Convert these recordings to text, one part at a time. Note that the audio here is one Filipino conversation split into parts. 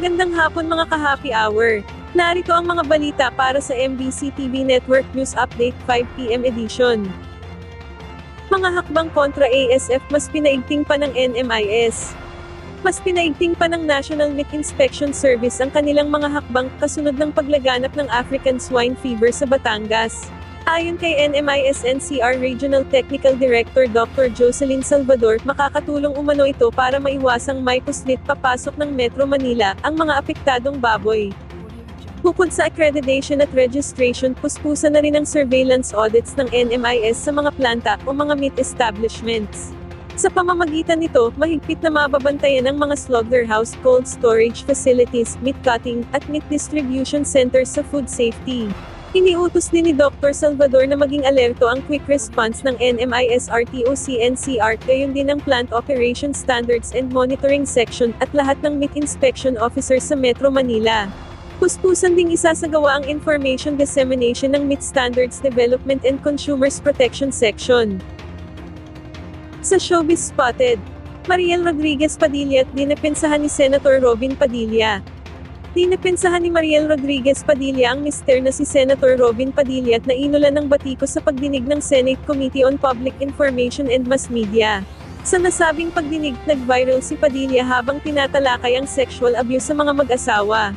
Magandang hapon mga ka-happy hour. Narito ang mga balita para sa MBC TV Network News Update 5 PM edition. Mga hakbang kontra ASF mas pinaigting pa ng NMIS. Mas pinaigting pa ng National Meat Inspection Service ang kanilang mga hakbang kasunod ng paglaganap ng African Swine Fever sa Batangas. Ayon kay NMIS-NCR Regional Technical Director Dr. Jocelyn Salvador, makakatulong umano ito para maiwasang may puslit papasok ng Metro Manila ang mga apektadong baboy. Bukod sa accreditation at registration, puspusan na rin ang surveillance audits ng NMIS sa mga planta o mga meat establishments. Sa pamamagitan nito, mahigpit na mababantayan ang mga slaughterhouse, cold storage facilities, meat cutting, at meat distribution centers sa food safety. Iniutos din ni Dr. Salvador na maging alerto ang quick response ng NMIS-RTOC-NCR, gayon din ang Plant Operation Standards and Monitoring Section, at lahat ng meat inspection officers sa Metro Manila. Puspusan ding isasagawa ang Information Dissemination ng Meat Standards Development and Consumers Protection Section. Sa Showbiz Spotted, Mariel Rodriguez Padilla at dinapensahan ni Senator Robin Padilla. Dinapensahan ni Mariel Rodriguez Padilla ang mister na si Senator Robin Padilla at nainulan ng batikos sa pagdinig ng Senate Committee on Public Information and Mass Media. Sa nasabing pagdinig, nag-viral si Padilla habang tinatalakay ang sexual abuse sa mga mag-asawa.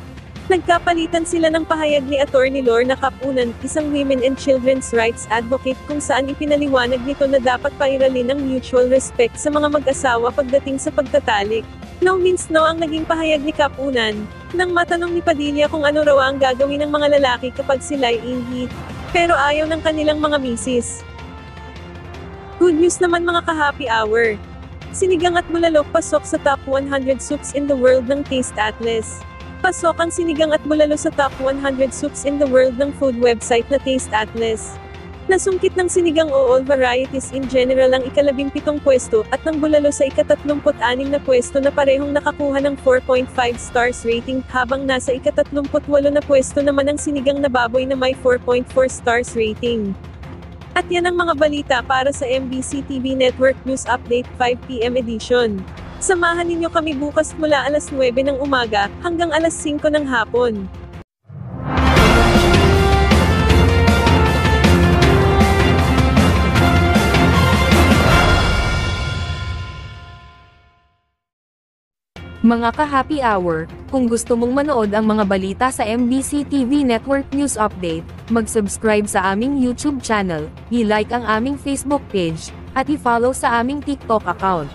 Nagkapalitan sila ng pahayag ni Attorney Lorna Capunan, isang women and children's rights advocate, kung saan ipinaliwanag nito na dapat pairalin ang mutual respect sa mga mag-asawa pagdating sa pagtatalik. No means no ang naging pahayag ni Capunan, nang matanong ni Padilla kung ano raw ang gagawin ng mga lalaki kapag sila'y inhit. Pero ayaw ng kanilang mga misis. Good news naman mga ka-happy hour. Sinigang at bulalok pasok sa top 100 soups in the world ng Taste Atlas. Pasok ang sinigang at bulalo sa top 100 soups in the world ng food website na Taste Atlas. Nasungkit ng sinigang o all varieties in general ang ika-17 pwesto, at ng bulalo sa ika-36 na pwesto na parehong nakakuha ng 4.5 stars rating, habang nasa ika-38 na pwesto naman ang sinigang na baboy na may 4.4 stars rating. At yan ang mga balita para sa MBC TV Network News Update 5 PM edition. Samahan ninyo kami bukas mula alas 9 ng umaga, hanggang alas 5 ng hapon. Mga ka-happy hour, kung gusto mong manood ang mga balita sa MBC TV Network News Update, mag-subscribe sa aming YouTube channel, i-like ang aming Facebook page, at i-follow sa aming TikTok account.